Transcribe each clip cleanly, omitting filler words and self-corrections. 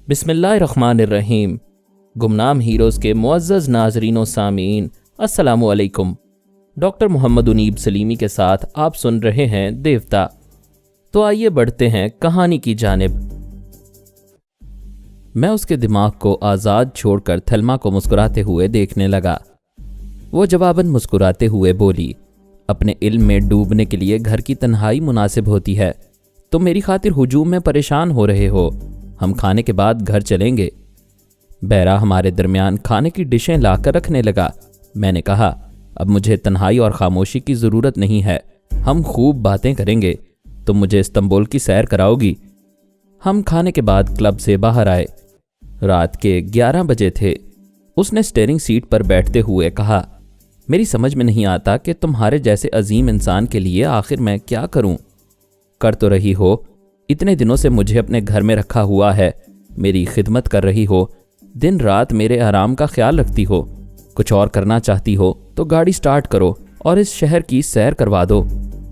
बिस्मिल्लाहिर्रहमानिर्रहीम। गुमनाम हीरोज़ के मुअज़्ज़ज़ नाज़रीन व सामीन, अस्सलामु अलैकुम। डॉक्टर मोहम्मद उनीब सलीमी के साथ आप सुन रहे हैं देवता। तो आइए बढ़ते हैं कहानी की जानिब। मैं उसके दिमाग को आज़ाद छोड़कर थेल्मा को मुस्कुराते हुए देखने लगा। वो जवाबन मुस्कुराते हुए बोली, अपने इल्म में डूबने के लिए घर की तन्हाई मुनासिब होती है। तुम मेरी खातिर हुजूम में परेशान हो रहे हो। हम खाने के बाद घर चलेंगे। बैरा हमारे दरमियान खाने की डिशें लाकर रखने लगा। मैंने कहा, अब मुझे तन्हाई और खामोशी की ज़रूरत नहीं है। हम खूब बातें करेंगे। तुम मुझे इस्तांबुल की सैर कराओगी। हम खाने के बाद क्लब से बाहर आए। रात के 11 बजे थे। उसने स्टीयरिंग सीट पर बैठते हुए कहा, मेरी समझ में नहीं आता कि तुम्हारे जैसे अजीम इंसान के लिए आखिर मैं क्या करूं। कर तो रही हो, इतने दिनों से मुझे अपने घर में रखा हुआ है, मेरी खिदमत कर रही हो, दिन रात मेरे आराम का ख्याल रखती हो। कुछ और करना चाहती हो तो गाड़ी स्टार्ट करो और इस शहर की सैर करवा दो।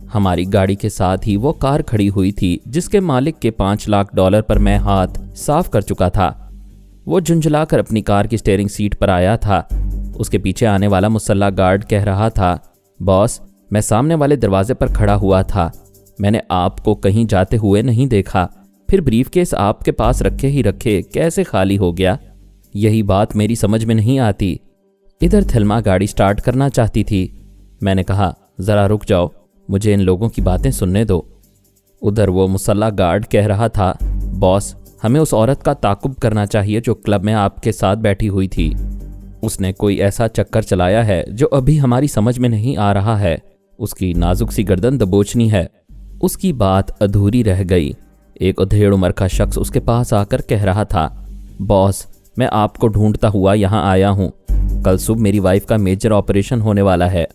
हमारी गाड़ी के साथ ही वो कार खड़ी हुई थी जिसके मालिक के $5 लाख पर मैं हाथ साफ कर चुका था। वो झुंझलाकर अपनी कार की स्टीयरिंग सीट पर आया था। उसके पीछे आने वाला मुसल्ला गार्ड कह रहा था, बॉस, मैं सामने वाले दरवाजे पर खड़ा हुआ था। मैंने आपको कहीं जाते हुए नहीं देखा। फिर ब्रीफकेस आपके पास रखे ही रखे कैसे खाली हो गया, यही बात मेरी समझ में नहीं आती। इधर थेल्मा गाड़ी स्टार्ट करना चाहती थी। मैंने कहा, ज़रा रुक जाओ, मुझे इन लोगों की बातें सुनने दो। उधर वो मुसल्ला गार्ड कह रहा था, बॉस, हमें उस औरत का ताकुब करना चाहिए जो क्लब में आपके साथ बैठी हुई थी। उसने कोई ऐसा चक्कर चलाया है जो अभी हमारी समझ में नहीं आ रहा है। उसकी नाजुक सी गर्दन दबोचनी है। उसकी बात अधूरी रह गई। एक अधेड़ उम्र का शख्स उसके पास आकर कह रहा था, बॉस, मैं आपको ढूंढता हुआ यहाँ आया हूँ। कल सुबह मेरी वाइफ का मेजर ऑपरेशन होने वाला है।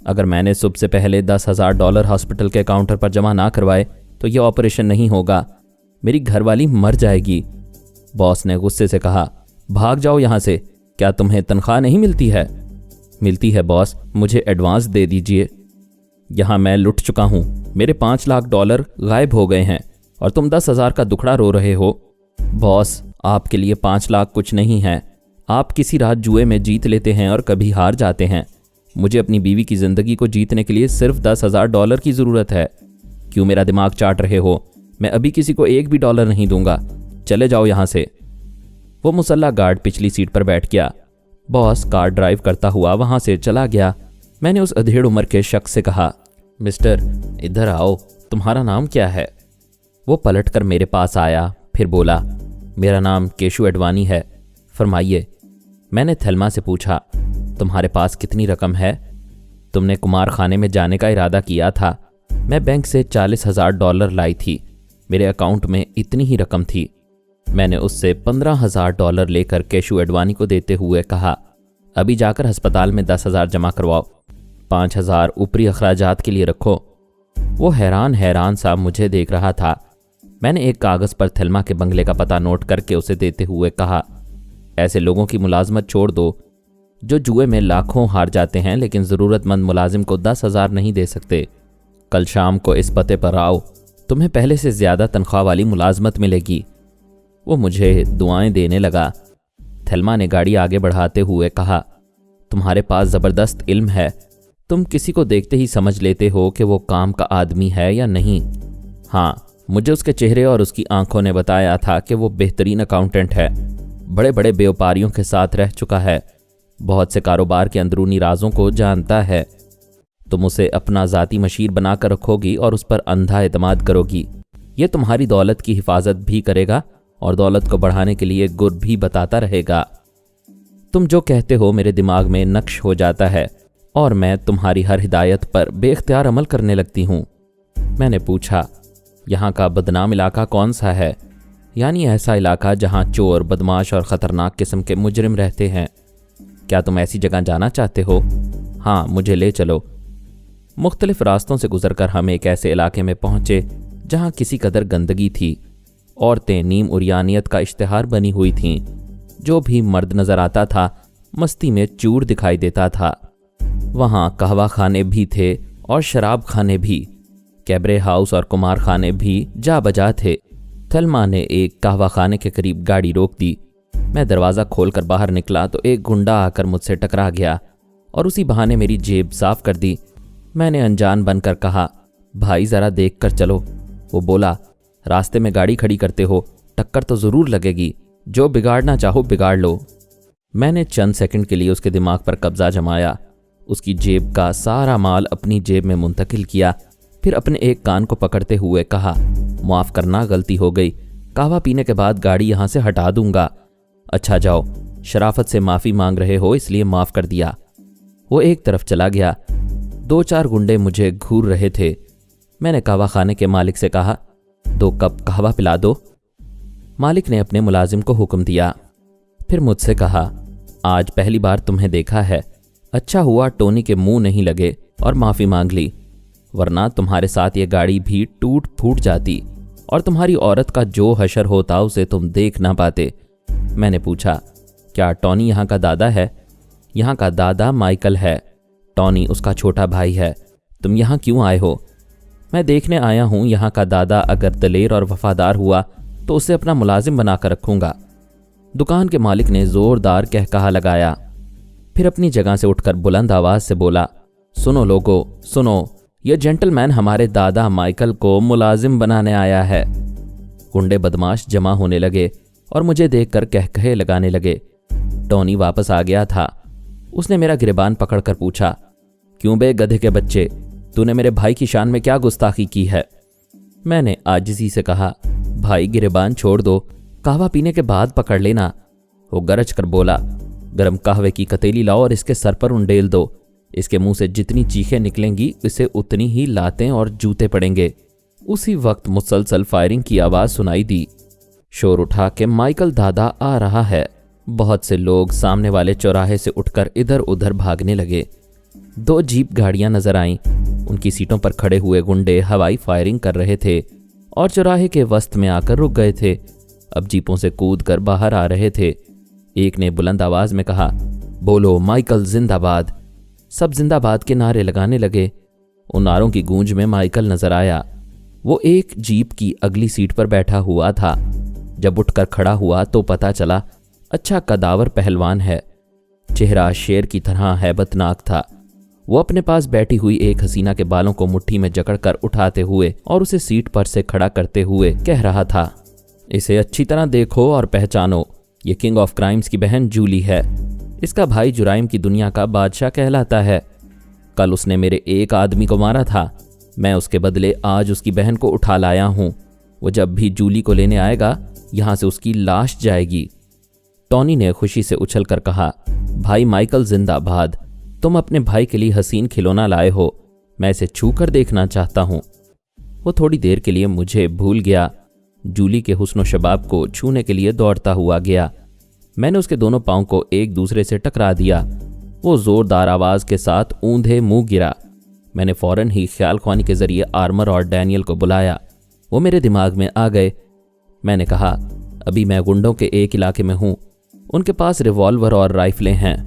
अगर मैंने सुबह से पहले $10,000 हॉस्पिटल के काउंटर पर जमा ना करवाए तो यह ऑपरेशन नहीं होगा। मेरी घरवाली मर जाएगी। बॉस ने गुस्से से कहा, भाग जाओ यहाँ से। क्या तुम्हें तनख्वाह नहीं मिलती है? मिलती है बॉस, मुझे एडवांस दे दीजिए। यहाँ मैं लुट चुका हूँ। मेरे $5 लाख गायब हो गए हैं और तुम 10,000 का दुखड़ा रो रहे हो। बॉस, आपके लिए 5 लाख कुछ नहीं है। आप किसी रात जुए में जीत लेते हैं और कभी हार जाते हैं। मुझे अपनी बीवी की ज़िंदगी को जीतने के लिए सिर्फ $10,000 की ज़रूरत है। क्यों मेरा दिमाग चाट रहे हो? मैं अभी किसी को $1 भी नहीं दूंगा। चले जाओ यहाँ से। वो मुसल्ला गार्ड पिछली सीट पर बैठ गया। बॉस कार ड्राइव करता हुआ वहाँ से चला गया। मैंने उस अधेड़ उम्र के शख्स से कहा, मिस्टर, इधर आओ, तुम्हारा नाम क्या है? वो पलटकर मेरे पास आया, फिर बोला, मेरा नाम केशु एडवानी है। फरमाइए। मैंने थेल्मा से पूछा, तुम्हारे पास कितनी रकम है? तुमने कुमार खाने में जाने का इरादा किया था। मैं बैंक से $40,000 लाई थी। मेरे अकाउंट में इतनी ही रकम थी। मैंने उससे $15,000 लेकर केशु एडवानी को देते हुए कहा, अभी जाकर अस्पताल में 10,000 जमा करवाओ। 5,000 ऊपरी अखराजात के लिए रखो। वो हैरान सा मुझे देख रहा था। मैंने एक कागज़ पर थेल्मा के बंगले का पता नोट करके उसे देते हुए कहा, ऐसे लोगों की मुलाजमत छोड़ दो जो जुए में लाखों हार जाते हैं लेकिन ज़रूरतमंद मुलाजिम को 10,000 नहीं दे सकते। कल शाम को इस पते पर आओ, तुम्हें पहले से ज़्यादा तनख्वाह वाली मुलाजमत मिलेगी। वो मुझे दुआएं देने लगा। थेल्मा ने गाड़ी आगे बढ़ाते हुए कहा, तुम्हारे पास ज़बरदस्त इल्म है। तुम किसी को देखते ही समझ लेते हो कि वो काम का आदमी है या नहीं। हाँ, मुझे उसके चेहरे और उसकी आंखों ने बताया था कि वो बेहतरीन अकाउंटेंट है। बड़े बड़े व्यापारियों के साथ रह चुका है। बहुत से कारोबार के अंदरूनी राजों को जानता है। तुम उसे अपना ज़ाती मशीर बनाकर रखोगी और उस पर अंधा एतमाद करोगी। ये तुम्हारी दौलत की हिफाजत भी करेगा और दौलत को बढ़ाने के लिए गुर भी बताता रहेगा। तुम जो कहते हो मेरे दिमाग में नक्श हो जाता है और मैं तुम्हारी हर हिदायत पर बेख्तियार अमल करने लगती हूँ। मैंने पूछा, यहाँ का बदनाम इलाका कौन सा है? यानी ऐसा इलाका जहाँ चोर, बदमाश और ख़तरनाक किस्म के मुजरिम रहते हैं। क्या तुम ऐसी जगह जाना चाहते हो? हाँ, मुझे ले चलो। मुख्तलिफ रास्तों से गुजरकर हम एक ऐसे इलाके में पहुँचे जहाँ किसी कदर गंदगी थी। औरतें नीम उरियानियत का इश्तिहार बनी हुई थीं। जो भी मर्द नज़र आता था मस्ती में चूर दिखाई देता था। वहाँ कहवा खाने भी थे और शराब खाने भी। कैबरे हाउस और कुमार खाने भी जा बजा थे। थलमा ने एक कहवा खाने के करीब गाड़ी रोक दी। मैं दरवाज़ा खोलकर बाहर निकला तो एक गुंडा आकर मुझसे टकरा गया और उसी बहाने मेरी जेब साफ कर दी। मैंने अनजान बनकर कहा, भाई ज़रा देख कर चलो। वो बोला, रास्ते में गाड़ी खड़ी करते हो, टक्कर तो ज़रूर लगेगी, जो बिगाड़ना चाहो बिगाड़ लो। मैंने चंद सेकंड के लिए उसके दिमाग पर कब्जा जमाया, उसकी जेब का सारा माल अपनी जेब में मुंतकिल किया, फिर अपने एक कान को पकड़ते हुए कहा, माफ़ करना, गलती हो गई, कहवा पीने के बाद गाड़ी यहाँ से हटा दूंगा। अच्छा जाओ, शराफत से माफ़ी मांग रहे हो इसलिए माफ़ कर दिया। वो एक तरफ चला गया। 2-4 गुंडे मुझे घूर रहे थे। मैंने कहवा खाने के मालिक से कहा, 2 कप कहवा पिला दो। मालिक ने अपने मुलाजिम को हुक्म दिया। फिर मुझसे कहा, आज पहली बार तुम्हें देखा है, अच्छा हुआ टोनी के मुंह नहीं लगे और माफ़ी मांग ली, वरना तुम्हारे साथ ये गाड़ी भी टूट फूट जाती और तुम्हारी औरत का जो हशर होता उसे तुम देख ना पाते। मैंने पूछा, क्या टॉनी यहाँ का दादा है? यहाँ का दादा माइकल है, टॉनी उसका छोटा भाई है। तुम यहाँ क्यों आए हो? मैं देखने आया हूँ यहाँ का दादा अगर दलेर और वफादार हुआ तो उसे अपना मुलाजिम बनाकर रखूँगा। दुकान के मालिक ने ज़ोरदार कहकहा लगाया, फिर अपनी जगह से उठकर बुलंद आवाज़ से बोला, सुनो लोगो, सुनो, यह जेंटलमैन हमारे दादा माइकल को मुलाजिम बनाने आया है। गुंडे बदमाश जमा होने लगे और मुझे देखकर कहकहे लगाने लगे। टॉनी वापस आ गया था। उसने मेरा गिरबान पकड़कर पूछा, क्यों बे गधे के बच्चे, तूने मेरे भाई की शान में क्या गुस्ताखी की है? मैंने आजिज़ी से कहा, भाई गिरबान छोड़ दो, कहवा पीने के बाद पकड़ लेना। वो गरज कर बोला, गरम कहवे की कतेली लाओ और इसके सर पर उंडेल दो, इसके मुंह से जितनी चीखें निकलेंगी इसे उतनी ही लातें और जूते पड़ेंगे। उसी वक्त मुसलसल फायरिंग की आवाज़ सुनाई दी। शोर उठा के माइकल दादा आ रहा है। बहुत से लोग सामने वाले चौराहे से उठकर इधर उधर भागने लगे। 2 जीप गाड़ियां नजर आईं। उनकी सीटों पर खड़े हुए गुंडे हवाई फायरिंग कर रहे थे और चौराहे के वस्त में आकर रुक गए थे। अब जीपों से कूद कर बाहर आ रहे थे। एक ने बुलंद आवाज में कहा, बोलो माइकल जिंदाबाद। सब जिंदाबाद के नारे लगाने लगे। उन नारों की गूंज में माइकल नजर आया। वो एक जीप की अगली सीट पर बैठा हुआ था। जब उठकर खड़ा हुआ तो पता चला अच्छा कदावर पहलवान है। चेहरा शेर की तरह हैबतनाक था। वो अपने पास बैठी हुई एक हसीना के बालों को मुट्ठी में जकड़कर उठाते हुए और उसे सीट पर से खड़ा करते हुए कह रहा था, इसे अच्छी तरह देखो और पहचानो, ये किंग ऑफ क्राइम्स की बहन जूली है। इसका भाई जुराइम की दुनिया का बादशाह कहलाता है। कल उसने मेरे एक आदमी को मारा था। मैं उसके बदले आज उसकी बहन को उठा लाया हूं। वो जब भी जूली को लेने आएगा यहां से उसकी लाश जाएगी। टॉनी ने खुशी से उछलकर कहा, भाई माइकल जिंदाबाद। तुम अपने भाई के लिए हसीन खिलौना लाए हो। मैं इसे छू कर देखना चाहता हूं। वो थोड़ी देर के लिए मुझे भूल गया। जूली के हुस्न शबाब को छूने के लिए दौड़ता हुआ गया। मैंने उसके दोनों पांव को एक दूसरे से टकरा दिया। वो जोरदार आवाज के साथ ऊंधे मुंह गिरा। मैंने फौरन ही ख्याल ख्वानी के जरिए आर्मर और डैनियल को बुलाया। वो मेरे दिमाग में आ गए। मैंने कहा, अभी मैं गुंडों के एक इलाके में हूं। उनके पास रिवॉल्वर और राइफलें हैं।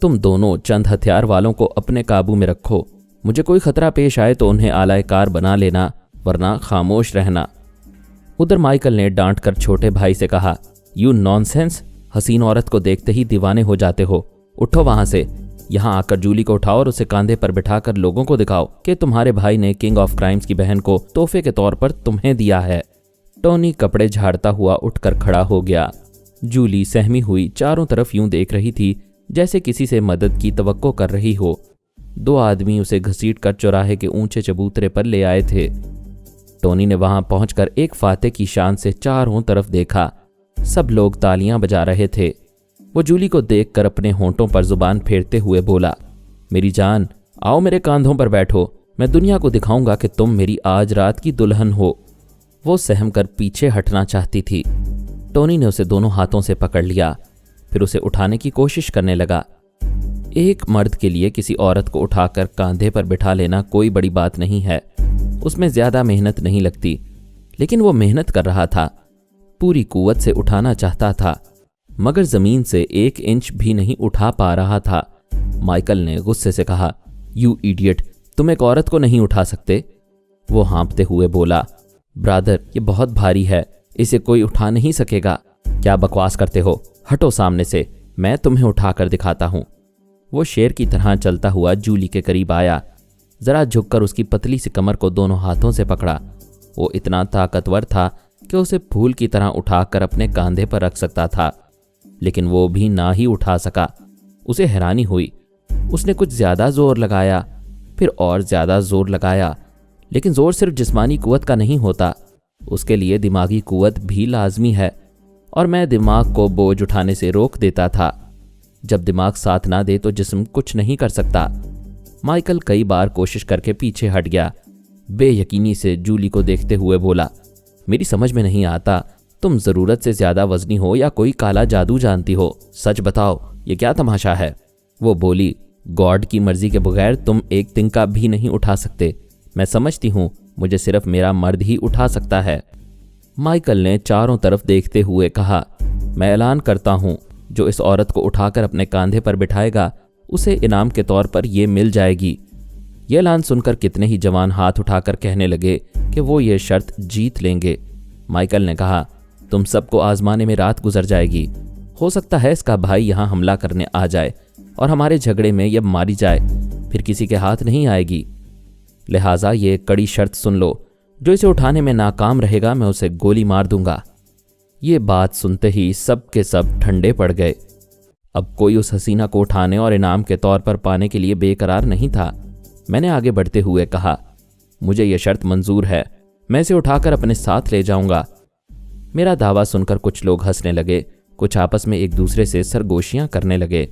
तुम दोनों चंद हथियार वालों को अपने काबू में रखो। मुझे कोई खतरा पेश आए तो उन्हें आलाए कार बना लेना, वरना खामोश रहना। उधर माइकल ने डांट कर छोटे भाई से कहा, यू नॉनसेंस, हसीन औरत को देखते ही दीवाने हो जाते हो। उठो वहां से। यहाँ आकर जूली को उठाओ और उसे कांधे पर बिठाकर लोगों को दिखाओ कि तुम्हारे भाई ने किंग ऑफ क्राइम्स की बहन को तोहफे के तौर पर तुम्हें दिया है। टॉनी कपड़े झाड़ता हुआ उठकर खड़ा हो गया। जूली सहमी हुई चारों तरफ यूं देख रही थी जैसे किसी से मदद की तवक्को कर रही हो। 2 आदमी उसे घसीटकर चौराहे के ऊंचे चबूतरे पर ले आए थे। टॉनी ने वहां पहुंचकर एक फाते की शान से चारों तरफ देखा। सब लोग तालियां बजा रहे थे। वो जूली को देखकर अपने होंठों पर जुबान फेरते हुए बोला, मेरी जान, आओ मेरे कांधों पर बैठो। मैं दुनिया को दिखाऊंगा कि तुम मेरी आज रात की दुल्हन हो। वो सहम कर पीछे हटना चाहती थी। टॉनी ने उसे दोनों हाथों से पकड़ लिया, फिर उसे उठाने की कोशिश करने लगा। एक मर्द के लिए किसी औरत को उठाकर कांधे पर बिठा लेना कोई बड़ी बात नहीं है। उसमें ज्यादा मेहनत नहीं लगती, लेकिन वो मेहनत कर रहा था। पूरी कुव्वत से उठाना चाहता था, मगर जमीन से 1 इंच भी नहीं उठा पा रहा था। माइकल ने गुस्से से कहा, यू इडियट, तुम एक औरत को नहीं उठा सकते। वो हाँफते हुए बोला, ब्रादर, ये बहुत भारी है, इसे कोई उठा नहीं सकेगा। क्या बकवास करते हो, हटो सामने से, मैं तुम्हें उठा कर दिखाता हूँ। वो शेर की तरह चलता हुआ जूली के करीब आया, जरा झुककर उसकी पतली सी कमर को दोनों हाथों से पकड़ा। वो इतना ताकतवर था कि उसे फूल की तरह उठाकर अपने कंधे पर रख सकता था, लेकिन वो भी ना ही उठा सका। उसे हैरानी हुई। उसने कुछ ज्यादा जोर लगाया, फिर और ज्यादा जोर लगाया, लेकिन जोर सिर्फ जिस्मानी कुव्वत का नहीं होता, उसके लिए दिमागी कुव्वत भी लाजमी है, और मैं दिमाग को बोझ उठाने से रोक देता था। जब दिमाग साथ ना दे तो जिस्म कुछ नहीं कर सकता। माइकल कई बार कोशिश करके पीछे हट गया। बेयकीनी से जूली को देखते हुए बोला, मेरी समझ में नहीं आता, तुम जरूरत से ज्यादा वजनी हो या कोई काला जादू जानती हो? सच बताओ, ये क्या तमाशा है? वो बोली, गॉड की मर्जी के बगैर तुम एक तिनका भी नहीं उठा सकते। मैं समझती हूँ मुझे सिर्फ मेरा मर्द ही उठा सकता है। माइकल ने चारों तरफ देखते हुए कहा, मैं ऐलान करता हूँ, जो इस औरत को उठाकर अपने कंधे पर बिठाएगा उसे इनाम के तौर पर ये मिल जाएगी। ये ऐलान सुनकर कितने ही जवान हाथ उठाकर कहने लगे कि वो ये शर्त जीत लेंगे। माइकल ने कहा, तुम सबको आजमाने में रात गुजर जाएगी। हो सकता है इसका भाई यहाँ हमला करने आ जाए और हमारे झगड़े में ये मारी जाए, फिर किसी के हाथ नहीं आएगी। लिहाजा ये कड़ी शर्त सुन लो, जो इसे उठाने में नाकाम रहेगा मैं उसे गोली मार दूंगा। ये बात सुनते ही सब के सब ठंडे पड़ गए। अब कोई उस हसीना को उठाने और इनाम के तौर पर पाने के लिए बेकरार नहीं था। मैंने आगे बढ़ते हुए कहा, मुझे यह शर्त मंजूर है, मैं इसे उठाकर अपने साथ ले जाऊंगा। मेरा दावा सुनकर कुछ लोग हंसने लगे, कुछ आपस में एक दूसरे से सरगोशियां करने लगे।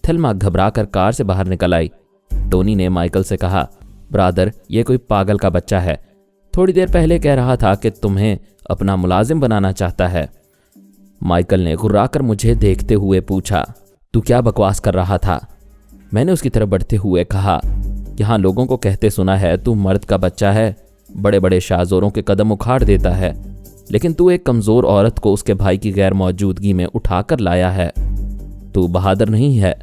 थेल्मा घबराकर कार से बाहर निकल आई। टोनी ने माइकल से कहा, ब्रादर, ये कोई पागल का बच्चा है, थोड़ी देर पहले कह रहा था कि तुम्हें अपना मुलाजिम बनाना चाहता है। माइकल ने घुर्राकर मुझे देखते हुए पूछा, तू क्या बकवास कर रहा था? मैंने उसकी तरफ बढ़ते हुए कहा, यहाँ लोगों को कहते सुना है तू मर्द का बच्चा है, बड़े बड़े शाहजोरों के कदम उखाड़ देता है, लेकिन तू एक कमजोर औरत को उसके भाई की गैर मौजूदगी में उठाकर लाया है। तू बहादुर नहीं है,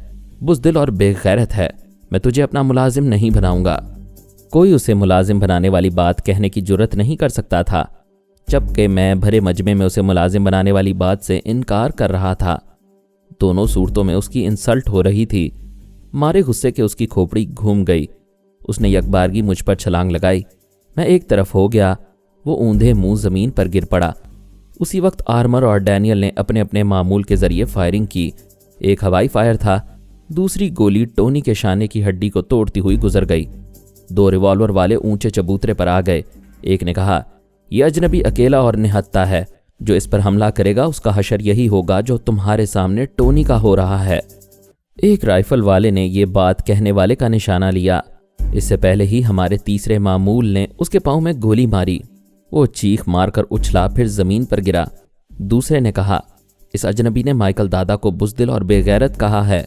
बुज़दिल और बेगैरत है। मैं तुझे अपना मुलाजिम नहीं बनाऊंगा। कोई उसे मुलाजिम बनाने वाली बात कहने की जुर्रत नहीं कर सकता था, जबकि मैं भरे मजमे में उसे मुलाजिम बनाने वाली बात से इनकार कर रहा था। दोनों सूरतों में उसकी इंसल्ट हो रही थी। मारे गुस्से के उसकी खोपड़ी घूम गई। उसने यकबारगी मुझ पर छलांग लगाई। मैं एक तरफ हो गया, वो ऊंधे मुंह जमीन पर गिर पड़ा। उसी वक्त आर्मर और डैनियल ने अपने अपने मामूल के जरिए फायरिंग की। एक हवाई फायर था, दूसरी गोली टोनी के शाने की हड्डी को तोड़ती हुई गुजर गई। दो रिवॉल्वर वाले ऊंचे चबूतरे पर आ गए। एक ने कहा, यह अजनबी अकेला और निहत्ता है, जो इस पर हमला करेगा उसका हशर यही होगा जो तुम्हारे सामने टोनी का हो रहा है। एक राइफल वाले ने यह बात कहने वाले का निशाना लिया। इससे पहले ही हमारे तीसरे मामूल ने उसके पांव में गोली मारी। वो चीख मारकर उछला, फिर जमीन पर गिरा। दूसरे ने कहा, इस अजनबी ने माइकल दादा को बुज़दिल और बेगैरत कहा है,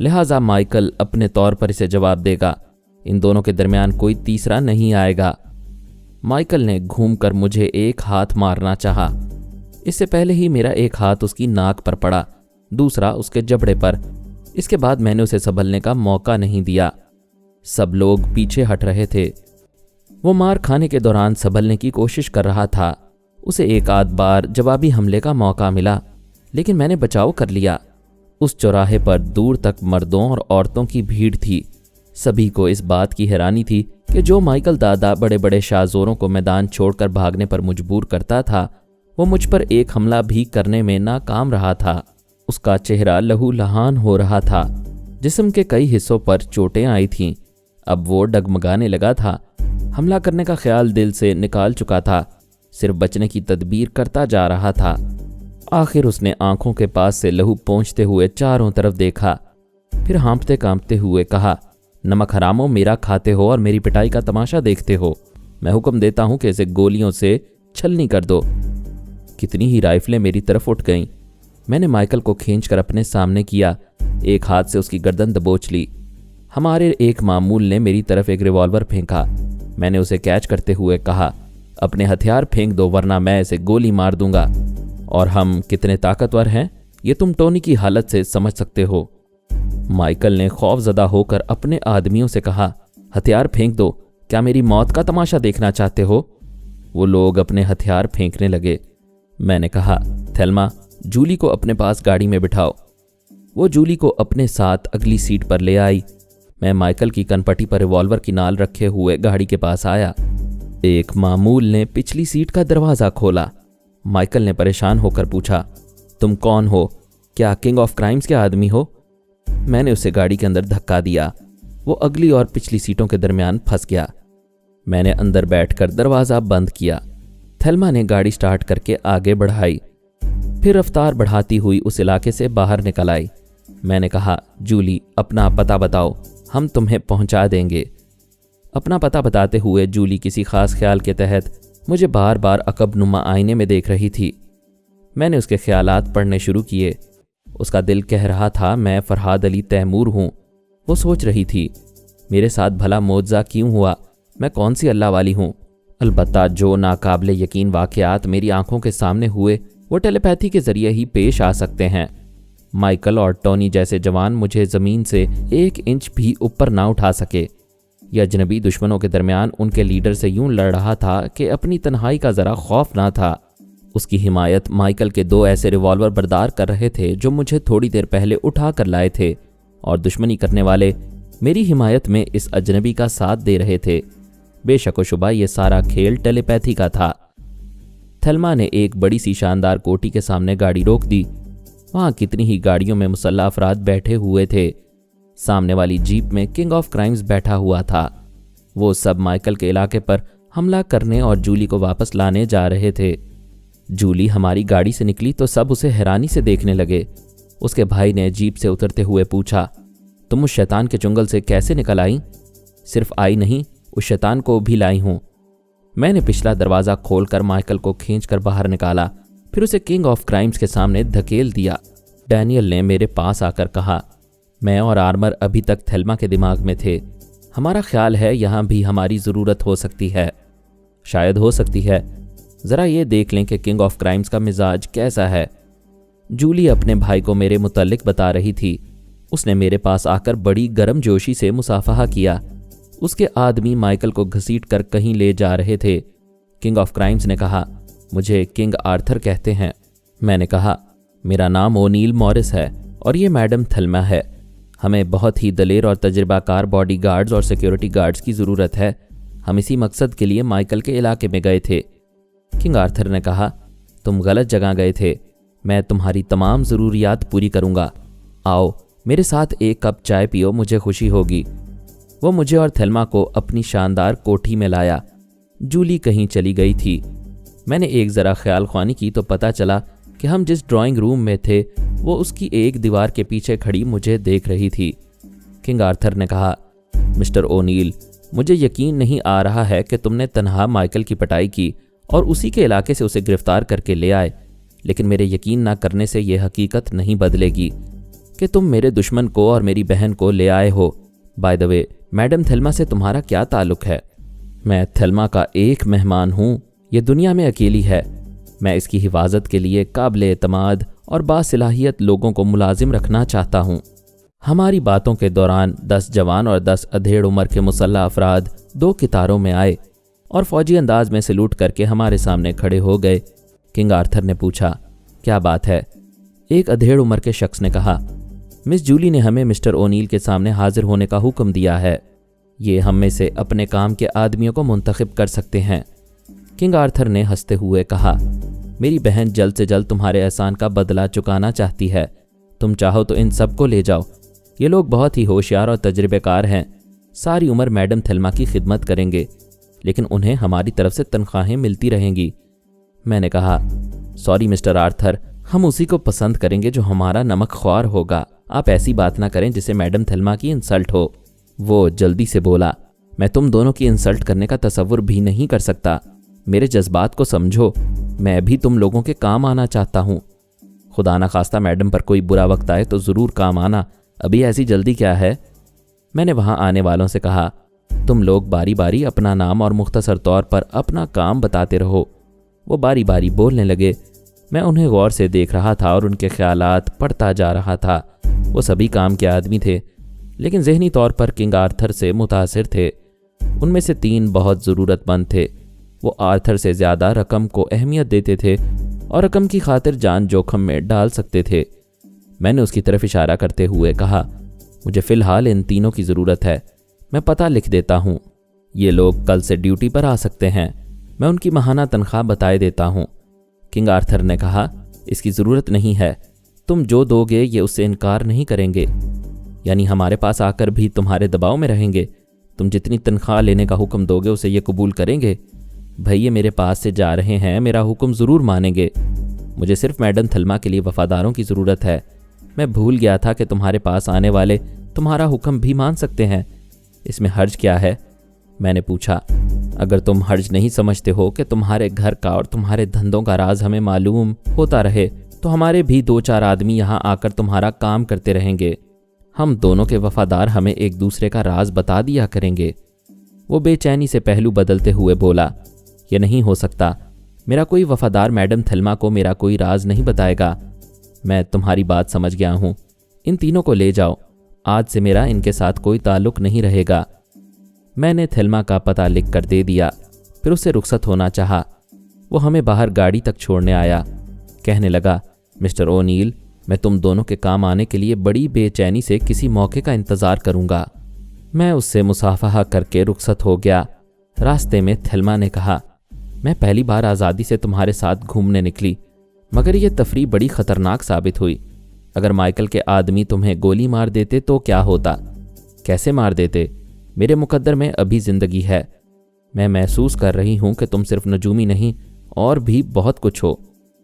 लिहाजा माइकल अपने तौर पर इसे जवाब देगा। इन दोनों के दरमियान कोई तीसरा नहीं आएगा। माइकल ने घूमकर मुझे एक हाथ मारना चाहा। इससे पहले ही मेरा एक हाथ उसकी नाक पर पड़ा, दूसरा उसके जबड़े पर। इसके बाद मैंने उसे संभलने का मौका नहीं दिया। सब लोग पीछे हट रहे थे। वो मार खाने के दौरान संभलने की कोशिश कर रहा था। उसे एक आध बार जवाबी हमले का मौका मिला, लेकिन मैंने बचाव कर लिया। उस चौराहे पर दूर तक मर्दों और औरतों की भीड़ थी। सभी को इस बात की हैरानी थी कि जो माइकल दादा बड़े बड़े शाहजोरों को मैदान छोड़कर भागने पर मजबूर करता था, वो मुझ पर एक हमला भी करने में नाकाम रहा था। उसका चेहरा लहूलुहान हो रहा था। जिस्म के कई हिस्सों पर चोटें आई थीं। अब वो डगमगाने लगा था। हमला करने का ख्याल दिल से निकाल चुका था, सिर्फ बचने की तदबीर करता जा रहा था। आखिर उसने आंखों के पास से लहू पोंछते हुए चारों तरफ देखा, फिर हाँफते कांपते हुए कहा, नमक हरामो, मेरा खाते हो और मेरी पिटाई का तमाशा देखते हो। मैं हुक्म देता हूं कि इसे गोलियों से छलनी कर दो। कितनी ही राइफलें मेरी तरफ उठ गईं। मैंने माइकल को खींचकर अपने सामने किया, एक हाथ से उसकी गर्दन दबोच ली। हमारे एक मामूल ने मेरी तरफ एक रिवॉल्वर फेंका। मैंने उसे कैच करते हुए कहा, अपने हथियार फेंक दो वरना मैं इसे गोली मार दूंगा। और हम कितने ताकतवर हैं ये तुम टोनी की हालत से समझ सकते हो। माइकल ने खौफजदा होकर अपने आदमियों से कहा, हथियार फेंक दो, क्या मेरी मौत का तमाशा देखना चाहते हो? वो लोग अपने हथियार फेंकने लगे। मैंने कहा, थेल्मा, जूली को अपने पास गाड़ी में बिठाओ। वो जूली को अपने साथ अगली सीट पर ले आई। मैं माइकल की कनपटी पर रिवॉल्वर की नाल रखे हुए गाड़ी के पास आया। एक मामूल ने पिछली सीट का दरवाज़ा खोला। माइकल ने परेशान होकर पूछा, तुम कौन हो? क्या किंग ऑफ क्राइम्स के आदमी हो? मैंने उसे गाड़ी के अंदर धक्का दिया। वो अगली और पिछली सीटों के दरमियान फंस गया। मैंने अंदर बैठकर दरवाज़ा बंद किया। थेल्मा ने गाड़ी स्टार्ट करके आगे बढ़ाई, फिर रफ्तार बढ़ाती हुई उस इलाके से बाहर निकल आई। मैंने कहा, जूली, अपना पता बताओ, हम तुम्हें पहुंचा देंगे। अपना पता बताते हुए जूली किसी खास ख्याल के तहत मुझे बार बार अकबनुमा आईने में देख रही थी। मैंने उसके ख्यालात पढ़ने शुरू किए। उसका दिल कह रहा था, मैं फरहाद अली तैमूर हूँ। वो सोच रही थी, मेरे साथ भला मौजज़ा क्यों हुआ? मैं कौन सी अल्लाह वाली हूँ? अलबत्ता जो नाकाबिले यकीन वाक़यात मेरी आंखों के सामने हुए वो टेलीपैथी के ज़रिए ही पेश आ सकते हैं। माइकल और टॉनी जैसे जवान मुझे ज़मीन से 1 इंच भी ऊपर ना उठा सके। यह अजनबी दुश्मनों के दरमियान उनके लीडर से यूं लड़ रहा था कि अपनी तन्हाई का ज़रा खौफ ना था। उसकी हिमायत माइकल के 2 ऐसे रिवॉल्वर बरदार कर रहे थे जो मुझे थोड़ी देर पहले उठा कर लाए थे, और दुश्मनी करने वाले मेरी हिमायत में इस अजनबी का साथ दे रहे थे। बेशक व शुबा ये सारा खेल टेलीपैथी का था। थेल्मा ने एक बड़ी सी शानदार कोठी के सामने गाड़ी रोक दी। वहाँ कितनी ही गाड़ियों में मुसल्लह अफराद बैठे हुए थे। सामने वाली जीप में किंग ऑफ क्राइम्स बैठा हुआ था। वो सब माइकल के इलाके पर हमला करने और जूली को वापस लाने जा रहे थे। जूली हमारी गाड़ी से निकली तो सब उसे हैरानी से देखने लगे। उसके भाई ने जीप से उतरते हुए पूछा, तुम उस शैतान के चुंगल से कैसे निकल आई? सिर्फ आई नहीं, उस शैतान को भी लाई हूँ। मैंने पिछला दरवाज़ा खोलकर माइकल को खींचकर बाहर निकाला, फिर उसे किंग ऑफ क्राइम्स के सामने धकेल दिया। डैनियल ने मेरे पास आकर कहा, मैं और आर्मर अभी तक थेल्मा के दिमाग में थे। हमारा ख्याल है यहाँ भी हमारी ज़रूरत हो सकती है। शायद हो सकती है। ज़रा ये देख लें कि किंग ऑफ क्राइम्स का मिजाज कैसा है। जूली अपने भाई को मेरे मुतल्लिक बता रही थी। उसने मेरे पास आकर बड़ी गर्म जोशी से मुसाफहा किया। उसके आदमी माइकल को घसीट कर कहीं ले जा रहे थे। किंग ऑफ क्राइम्स ने कहा, मुझे किंग आर्थर कहते हैं। मैंने कहा, मेरा नाम ओनील मॉरिस है और ये मैडम थेल्मा है। हमें बहुत ही दलेर और तजुर्बाकार बॉडी गार्ड्स और सिक्योरिटी गार्ड्स की ज़रूरत है। हम इसी मकसद के लिए माइकल के इलाके में गए थे। किंग आर्थर ने कहा, तुम गलत जगह गए थे। मैं तुम्हारी तमाम ज़रूरियात पूरी करूँगा। आओ मेरे साथ एक कप चाय पियो, मुझे खुशी होगी। वो मुझे और थेल्मा को अपनी शानदार कोठी में लाया। जूली कहीं चली गई थी। मैंने एक ज़रा ख्याल ख्वानी की तो पता चला कि हम जिस ड्राइंग रूम में थे वो उसकी एक दीवार के पीछे खड़ी मुझे देख रही थी। किंग आर्थर ने कहा, मिस्टर ओनील, मुझे यकीन नहीं आ रहा है कि तुमने तन्हा माइकल की पिटाई की और उसी के इलाके से उसे गिरफ्तार करके ले आए, लेकिन मेरे यकीन ना करने से यह हकीकत नहीं बदलेगी कि तुम मेरे दुश्मन को और मेरी बहन को ले आए हो। By the way, madam Thelma से तुम्हारा क्या ताल्लुक़ है? मैं थेल्मा का एक मेहमान हूँ। ये दुनिया में अकेली है। मैं इसकी हिफाजत के लिए काबिल एतमाद और बासलाहियत लोगों को मुलाजिम रखना चाहता हूँ। हमारी बातों के दौरान 10 जवान और 10 अधेड़ उम्र के मुसल्लह अफराद 2 कितारों में आए और फौजी अंदाज में सलूट करके हमारे सामने खड़े हो गए। किंग आर्थर ने पूछा, क्या बात है? एक अधेड़ उम्र के शख्स ने कहा, मिस जूली ने हमें मिस्टर ओनील के सामने हाजिर होने का हुक्म दिया है। ये हम में से अपने काम के आदमियों को मुंतखब कर सकते हैं। किंग आर्थर ने हंसते हुए कहा, मेरी बहन जल्द से जल्द तुम्हारे एहसान का बदला चुकाना चाहती है। तुम चाहो तो इन सब को ले जाओ। ये लोग बहुत ही होशियार और तजर्बेकार हैं। सारी उम्र मैडम थेल्मा की खिदमत करेंगे, लेकिन उन्हें हमारी तरफ से तनख्वाहें मिलती रहेंगी। मैंने कहा, सॉरी मिस्टर आर्थर, हम उसी को पसंद करेंगे जो हमारा नमक ख्वार होगा। आप ऐसी बात ना करें जिससे मैडम थेल्मा की इंसल्ट हो। वो जल्दी से बोला, मैं तुम दोनों की इंसल्ट करने का तसव्वुर भी नहीं कर सकता। मेरे जज्बात को समझो। मैं भी तुम लोगों के काम आना चाहता हूँ। खुदा ना खास्ता मैडम पर कोई बुरा वक्त आए तो ज़रूर काम आना। अभी ऐसी जल्दी क्या है? मैंने वहाँ आने वालों से कहा, तुम लोग बारी बारी अपना नाम और मुख्तसर तौर पर अपना काम बताते रहो। वो बारी बारी बोलने लगे। मैं उन्हें गौर से देख रहा था और उनके ख्यालात पढ़ता जा रहा था। वो सभी काम के आदमी थे, लेकिन जहनी तौर पर किंग आर्थर से मुतासिर थे। उनमें से 3 बहुत ज़रूरतमंद थे। وہ آرتھر سے زیادہ رقم کو اہمیت دیتے تھے اور رقم کی خاطر جان جوخم میں ڈال سکتے تھے۔ میں نے اس کی طرف اشارہ کرتے ہوئے کہا، مجھے فی الحال ان تینوں کی ضرورت ہے، میں پتہ لکھ دیتا ہوں۔ یہ لوگ کل سے ڈیوٹی پر آ سکتے ہیں، میں ان کی ماہانہ تنخواہ بتائے دیتا ہوں۔ کنگ آرتھر نے کہا، اس کی ضرورت نہیں ہے، تم جو دو گے یہ اس سے انکار نہیں کریں گے، یعنی ہمارے پاس آ کر بھی تمہارے دباؤ میں رہیں گے، تم جتنی تنخواہ لینے کا حکم دو گے اسے یہ قبول کریں گے؟ بھائی یہ میرے پاس سے جا رہے ہیں، میرا حکم ضرور مانیں گے۔ مجھے صرف میڈم تھلما کے لیے وفاداروں کی ضرورت ہے، میں بھول گیا تھا کہ تمہارے پاس آنے والے تمہارا حکم بھی مان سکتے ہیں، اس میں حرج کیا ہے؟ میں نے پوچھا، اگر تم حرج نہیں سمجھتے ہو کہ تمہارے گھر کا اور تمہارے دھندوں کا راز ہمیں معلوم ہوتا رہے تو ہمارے بھی 2-4 آدمی یہاں آ کر تمہارا کام کرتے رہیں گے، ہم دونوں کے وفادار ہمیں ایک دوسرے کا راز بتا دیا کریں گے۔ وہ بے چینی سے پہلو بدلتے ہوئے بولا، یہ نہیں ہو سکتا، میرا کوئی وفادار میڈم تھلما کو میرا کوئی راز نہیں بتائے گا۔ میں تمہاری بات سمجھ گیا ہوں، ان تینوں کو لے جاؤ، آج سے میرا ان کے ساتھ کوئی تعلق نہیں رہے گا۔ میں نے تھلما کا پتہ لکھ کر دے دیا، پھر اس سے رخصت ہونا چاہا۔ وہ ہمیں باہر گاڑی تک چھوڑنے آیا، کہنے لگا، مسٹر اونیل، میں تم دونوں کے کام آنے کے لیے بڑی بے چینی سے کسی موقع کا انتظار کروں گا۔ میں اس سے مصافحہ کر کے رخصت ہو گیا۔ راستے میں تھلما نے کہا، میں پہلی بار آزادی سے تمہارے ساتھ گھومنے نکلی، مگر یہ تفریح بڑی خطرناک ثابت ہوئی۔ اگر مائیکل کے آدمی تمہیں گولی مار دیتے تو کیا ہوتا؟ کیسے مار دیتے؟ میرے مقدر میں ابھی زندگی ہے۔ میں محسوس کر رہی ہوں کہ تم صرف نجومی نہیں اور بھی بہت کچھ ہو۔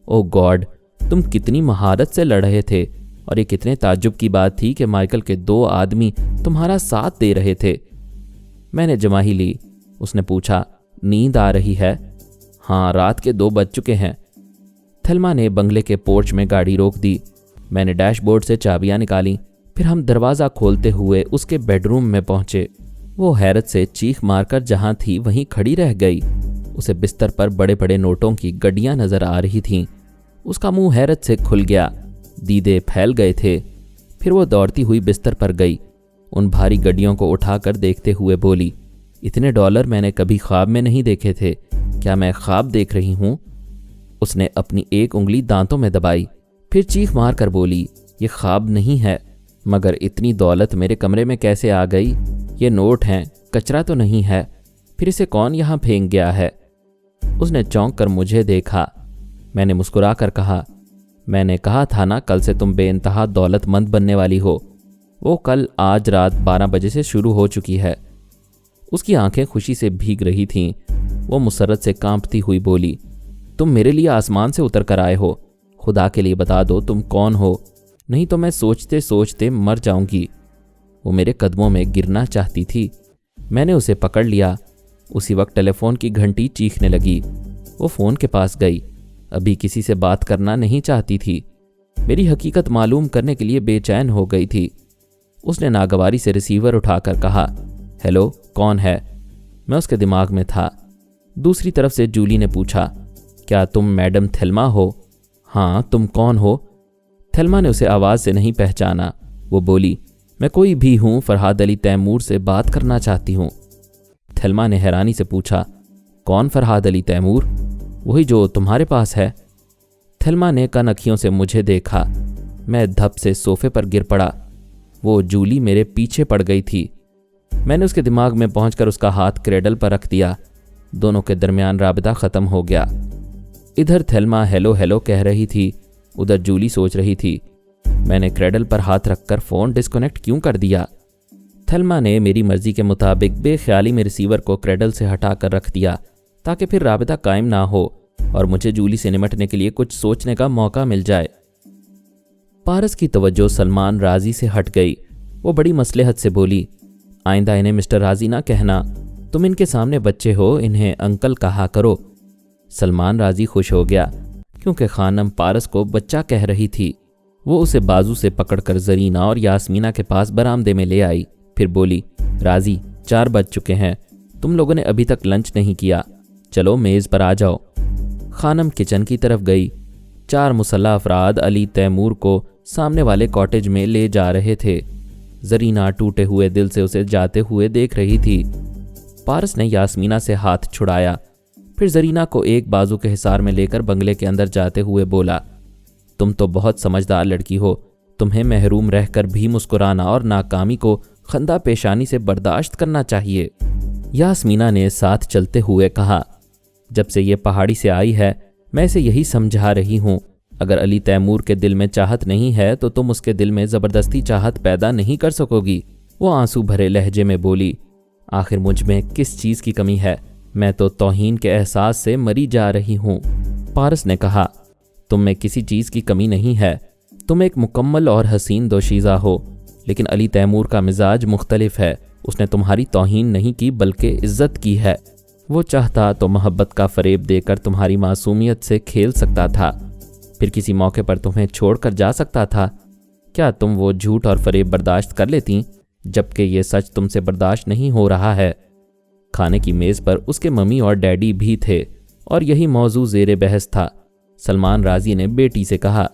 او گاڈ، تم کتنی مہارت سے لڑ رہے تھے، اور یہ کتنے تعجب کی بات تھی کہ مائیکل کے 2 آدمی تمہارا ساتھ دے رہے تھے۔ میں نے جماہی لی۔ اس نے پوچھا، نیند آ رہی ہے؟ ہاں، رات کے 2 بج چکے ہیں۔ تھلما نے بنگلے کے پورچ میں گاڑی روک دی۔ میں نے ڈیش بورڈ سے چابیاں نکالیں، پھر ہم دروازہ کھولتے ہوئے اس کے بیڈ روم میں پہنچے۔ وہ حیرت سے چیخ مار کر جہاں تھی وہیں کھڑی رہ گئی۔ اسے بستر پر بڑے بڑے نوٹوں کی گڈیاں نظر آ رہی تھیں۔ اس کا منہ حیرت سے کھل گیا، دیدے پھیل گئے تھے۔ پھر وہ دوڑتی ہوئی بستر پر گئی، ان بھاری گڈیوں کو اٹھا کر دیکھتے ہوئے بولی، اتنے ڈالر میں نے کبھی خواب میں نہیں دیکھے تھے، کیا میں خواب دیکھ رہی ہوں؟ اس نے اپنی ایک انگلی دانتوں میں دبائی، پھر چیخ مار کر بولی، یہ خواب نہیں ہے، مگر اتنی دولت میرے کمرے میں کیسے آ گئی؟ یہ نوٹ ہیں، کچرا تو نہیں ہے، پھر اسے کون یہاں پھینک گیا ہے؟ اس نے چونک کر مجھے دیکھا۔ میں نے مسکرا کر کہا، میں نے کہا تھا نا کل سے تم بے انتہا دولت مند بننے والی ہو۔ وہ کل آج رات 12 بجے سے شروع ہو چکی ہے۔ اس کی آنکھیں خوشی سے بھیگ رہی تھیں۔ وہ مسرت سے کانپتی ہوئی بولی، تم میرے لیے آسمان سے اتر کر آئے ہو، خدا کے لیے بتا دو تم کون ہو، نہیں تو میں سوچتے سوچتے مر جاؤں گی۔ وہ میرے قدموں میں گرنا چاہتی تھی، میں نے اسے پکڑ لیا۔ اسی وقت ٹیلی فون کی گھنٹی چیخنے لگی۔ وہ فون کے پاس گئی، ابھی کسی سے بات کرنا نہیں چاہتی تھی، میری حقیقت معلوم کرنے کے لیے بے چین ہو گئی تھی۔ اس نے ناگواری سے ریسیور اٹھا کر کہا، ہیلو، کون ہے؟ میں اس کے دماغ میں تھا۔ دوسری طرف سے جولی نے پوچھا، کیا تم میڈم تھلما ہو؟ ہاں، تم کون ہو؟ تھلما نے اسے آواز سے نہیں پہچانا۔ وہ بولی، میں کوئی بھی ہوں، فرحاد علی تیمور سے بات کرنا چاہتی ہوں۔ تھلما نے حیرانی سے پوچھا، کون فرحاد علی تیمور؟ وہی جو تمہارے پاس ہے۔ تھلما نے کن اکھیوں سے مجھے دیکھا۔ میں دھپ سے صوفے پر گر پڑا۔ وہ جولی میرے پیچھے پڑ گئی تھی۔ میں نے اس کے دماغ میں پہنچ کر اس کا ہاتھ کریڈل پر رکھ دیا۔ دونوں کے درمیان رابطہ ختم ہو گیا۔ ادھر تھلما ہیلو ہیلو کہہ رہی تھی، ادھر جولی سوچ رہی تھی، میں نے کریڈل پر ہاتھ رکھ کر فون ڈسکنیکٹ کیوں کر دیا؟ تھلما نے میری مرضی کے مطابق بے خیالی میں ریسیور کو کریڈل سے ہٹا کر رکھ دیا تاکہ پھر رابطہ قائم نہ ہو اور مجھے جولی سے نمٹنے کے لیے کچھ سوچنے کا موقع مل جائے۔ پارس کی توجہ سلمان راضی سے ہٹ گئی۔ وہ بڑی مصلحت سے بولی، آئندہ انہیں مسٹر راضی نہ کہنا، تم ان کے سامنے بچے ہو، انہیں انکل کہا کرو۔ سلمان راضی خوش ہو گیا کیونکہ خانم پارس کو بچہ کہہ رہی تھی۔ وہ اسے بازو سے پکڑ کر زرینہ اور یاسمینہ کے پاس برآمدے میں لے آئی، پھر بولی، راضی 4 بج چکے ہیں، تم لوگوں نے ابھی تک لنچ نہیں کیا، چلو میز پر آ جاؤ۔ خانم کچن کی طرف گئی۔ 4 مسلح افراد علی تیمور کو سامنے والے کاٹیج میں لے جا رہے تھے۔ زرینہ ٹوٹے ہوئے دل سے اسے جاتے ہوئے دیکھ رہی تھی۔ پارس نے یاسمینہ سے ہاتھ چھڑایا، پھر زرینہ کو ایک بازو کے حصار میں لے کر بنگلے کے اندر جاتے ہوئے بولا، تم تو بہت سمجھدار لڑکی ہو، تمہیں محروم رہ کر بھی مسکرانا اور ناکامی کو خندہ پیشانی سے برداشت کرنا چاہیے۔ یاسمینہ نے ساتھ چلتے ہوئے کہا، جب سے یہ پہاڑی سے آئی ہے میں اسے یہی سمجھا رہی ہوں، اگر علی تیمور کے دل میں چاہت نہیں ہے تو تم اس کے دل میں زبردستی چاہت پیدا نہیں کر سکو گی۔ وہ آنسو بھرے لہجے میں بولی، آخر مجھ میں کس چیز کی کمی ہے؟ میں تو توہین کے احساس سے مری جا رہی ہوں۔ پارس نے کہا، تم میں کسی چیز کی کمی نہیں ہے، تم ایک مکمل اور حسین دوشیزہ ہو، لیکن علی تیمور کا مزاج مختلف ہے، اس نے تمہاری توہین نہیں کی بلکہ عزت کی ہے۔ وہ چاہتا تو محبت کا فریب دے کر تمہاری معصومیت سے کھیل سکتا تھا، پھر کسی موقع پر تمہیں چھوڑ کر جا سکتا تھا۔ کیا تم وہ جھوٹ اور فریب برداشت کر لیتی، جبکہ یہ سچ تم سے برداشت نہیں ہو رہا ہے؟ کھانے کی میز پر اس کے ممی اور ڈیڈی بھی تھے اور یہی موضوع زیر بحث تھا۔ سلمان راضی نے بیٹی سے کہا،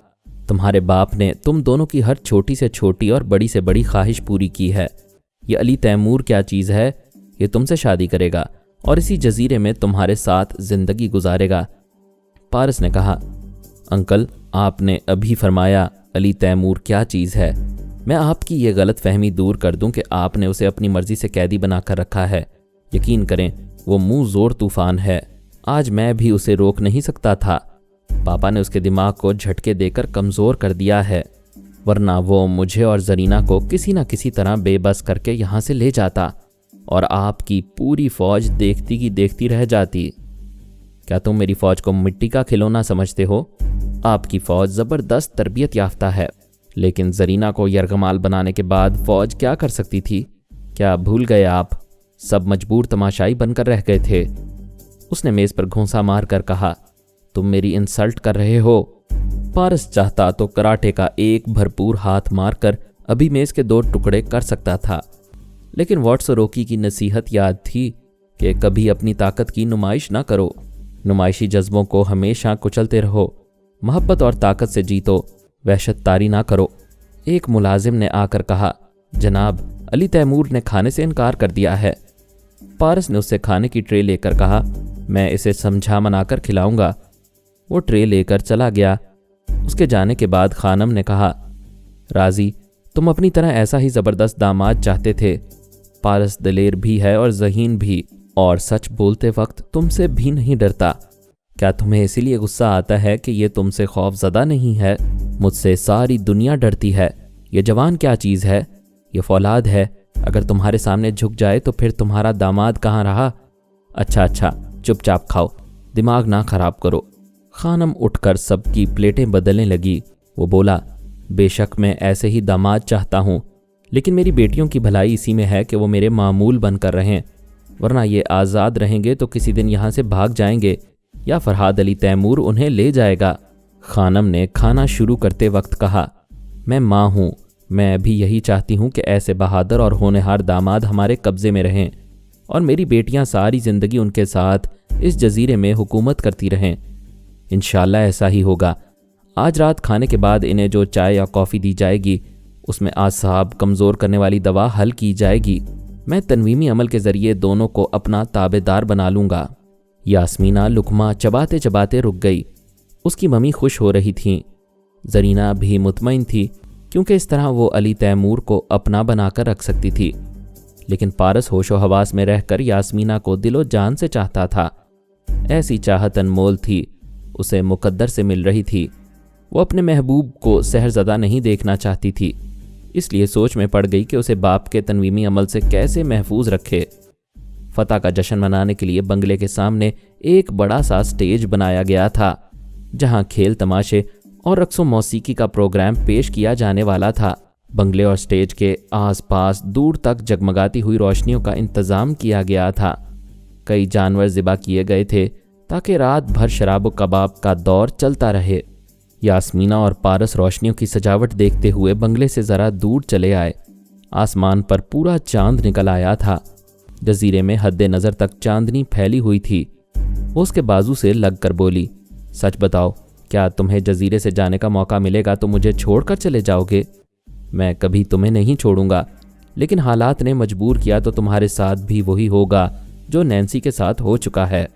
تمہارے باپ نے تم دونوں کی ہر چھوٹی سے چھوٹی اور بڑی سے بڑی خواہش پوری کی ہے۔ یہ علی تیمور کیا چیز ہے؟ یہ تم سے شادی کرے گا اور اسی جزیرے میں تمہارے ساتھ زندگی گزارے گا۔ پارس نے کہا، انکل آپ نے ابھی فرمایا علی تیمور کیا چیز ہے، میں آپ کی یہ غلط فہمی دور کر دوں کہ آپ نے اسے اپنی مرضی سے قیدی بنا کر رکھا ہے۔ یقین کریں وہ منہ زور طوفان ہے، آج میں بھی اسے روک نہیں سکتا تھا۔ پاپا نے اس کے دماغ کو جھٹکے دے کر کمزور کر دیا ہے، ورنہ وہ مجھے اور زرینہ کو کسی نہ کسی طرح بے بس کر کے یہاں سے لے جاتا اور آپ کی پوری فوج دیکھتی کی دیکھتی رہ جاتی۔ کیا تم میری فوج کو مٹی کا کھلونا سمجھتے ہو؟ آپ کی فوج زبردست تربیت یافتہ ہے، لیکن زرینہ کو یرغمال بنانے کے بعد فوج کیا کر سکتی تھی؟ کیا بھول گئے آپ؟ سب مجبور تماشائی بن کر رہ گئے تھے۔ اس نے میز پر گھونسا مار کر کہا، تم میری انسلٹ کر رہے ہو۔ پارس چاہتا تو کراٹے کا ایک بھرپور ہاتھ مار کر ابھی میز کے 2 ٹکڑے کر سکتا تھا، لیکن واٹسوروکی کی نصیحت یاد تھی کہ کبھی اپنی طاقت کی نمائش نہ کرو، نمائشی جذبوں کو ہمیشہ کچلتے رہو، محبت اور طاقت سے جیتو، وحشت طاری نہ کرو۔ ایک ملازم نے آ کر کہا، جناب علی تیمور نے کھانے سے انکار کر دیا ہے۔ پارس نے اس سے کھانے کی ٹرے لے کر کہا، میں اسے سمجھا منا کر کھلاؤں گا۔ وہ ٹرے لے کر چلا گیا۔ اس کے جانے کے بعد خانم نے کہا، راضی تم اپنی طرح ایسا ہی زبردست داماد چاہتے تھے۔ پارس دلیر بھی ہے اور ذہین بھی، اور سچ بولتے وقت تم سے بھی نہیں ڈرتا۔ کیا تمہیں اسی لیے غصہ آتا ہے کہ یہ تم سے خوف زدہ نہیں ہے؟ مجھ سے ساری دنیا ڈرتی ہے۔ یہ جوان کیا چیز ہے؟ یہ فولاد ہے، اگر تمہارے سامنے جھک جائے تو پھر تمہارا داماد کہاں رہا؟ اچھا چپ چاپ کھاؤ، دماغ نہ خراب کرو۔ خانم اٹھ کر سب کی پلیٹیں بدلنے لگی۔ وہ بولا، بے شک میں ایسے ہی داماد چاہتا ہوں، لیکن میری بیٹیوں کی بھلائی اسی میں ہے کہ وہ میرے معمول بن کر رہیں، ورنہ یہ آزاد رہیں گے تو کسی دن یہاں سے بھاگ جائیں گے یا فرحاد علی تیمور انہیں لے جائے گا۔ خانم نے کھانا شروع کرتے وقت کہا، میں ماں ہوں، میں بھی یہی چاہتی ہوں کہ ایسے بہادر اور ہونہار داماد ہمارے قبضے میں رہیں اور میری بیٹیاں ساری زندگی ان کے ساتھ اس جزیرے میں حکومت کرتی رہیں۔ انشاءاللہ ایسا ہی ہوگا۔ آج رات کھانے کے بعد انہیں جو چائے یا کافی دی جائے گی اس میں اعصاب کمزور کرنے والی دوا حل کی جائے گی۔ میں تنویمی عمل کے ذریعے دونوں کو اپنا تابع دار بنا لوں گا۔ یاسمینہ لقمہ چباتے چباتے رک گئی۔ اس کی ممی خوش ہو رہی تھیں، زرینہ بھی مطمئن تھی، کیونکہ اس طرح وہ علی تیمور کو اپنا بنا کر رکھ سکتی تھی۔ لیکن پارس ہوش و حواس میں رہ کر یاسمینہ کو دل و جان سے چاہتا تھا۔ ایسی چاہت انمول تھی، اسے مقدر سے مل رہی تھی۔ وہ اپنے محبوب کو سحرزدہ نہیں دیکھنا چاہتی تھی، اس لیے سوچ میں پڑ گئی کہ اسے باپ کے تنویمی عمل سے کیسے محفوظ رکھے۔ فتح کا جشن منانے کے لیے بنگلے کے سامنے ایک بڑا سا سٹیج بنایا گیا تھا، جہاں کھیل تماشے اور رقص و موسیقی کا پروگرام پیش کیا جانے والا تھا۔ بنگلے اور سٹیج کے آس پاس دور تک جگمگاتی ہوئی روشنیوں کا انتظام کیا گیا تھا۔ کئی جانور ذبح کیے گئے تھے تاکہ رات بھر شراب و کباب کا دور چلتا رہے۔ یاسمینہ اور پارس روشنیوں کی سجاوٹ دیکھتے ہوئے بنگلے سے ذرا دور چلے آئے۔ آسمان پر پورا چاند نکل آیا تھا، جزیرے میں حد نظر تک چاندنی پھیلی ہوئی تھی۔ وہ اس کے بازو سے لگ کر بولی، سچ بتاؤ، کیا تمہیں جزیرے سے جانے کا موقع ملے گا تو مجھے چھوڑ کر چلے جاؤ گے؟ میں کبھی تمہیں نہیں چھوڑوں گا، لیکن حالات نے مجبور کیا تو تمہارے ساتھ بھی وہی ہوگا جو نینسی کے ساتھ ہو چکا ہے۔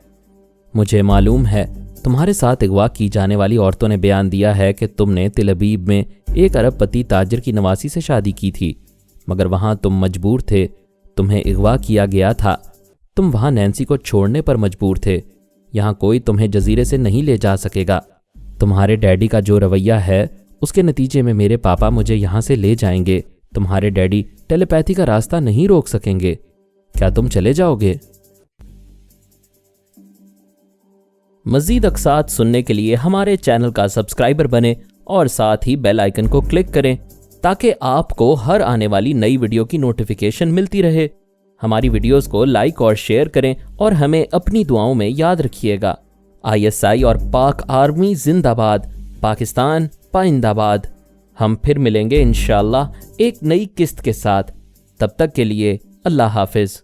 مجھے معلوم ہے تمہارے ساتھ اغوا کی جانے والی عورتوں نے بیان دیا ہے کہ تم نے تل ابیب میں ایک ارب پتی تاجر کی نواسی سے شادی کی تھی، مگر وہاں تم مجبور تھے، تمہیں اغوا کیا گیا تھا، تم وہاں نینسی کو چھوڑنے پر مجبور تھے، یہاں کوئی تمہیں جزیرے سے نہیں لے جا سکے گا۔ تمہارے ڈیڈی کا جو رویہ ہے اس کے نتیجے میں میرے پاپا مجھے یہاں سے لے جائیں گے، تمہارے ڈیڈی ٹیلی پیتھی کا راستہ نہیں روک سکیں گے، کیا تم چلے جاؤ گے؟ مزید اقساط سننے کے لیے ہمارے چینل کا سبسکرائبر بنیں اور ساتھ ہی بیل آئیکن کو کلک کریں تاکہ آپ کو ہر آنے والی نئی ویڈیو کی نوٹیفیکیشن ملتی رہے۔ ہماری ویڈیوز کو لائک اور شیئر کریں اور ہمیں اپنی دعاؤں میں یاد رکھیے گا۔ ISI اور پاک آرمی زندہ باد، پاکستان پائندہ باد۔ ہم پھر ملیں گے انشاءاللہ ایک نئی قسط کے ساتھ، تب تک کے لیے اللہ حافظ۔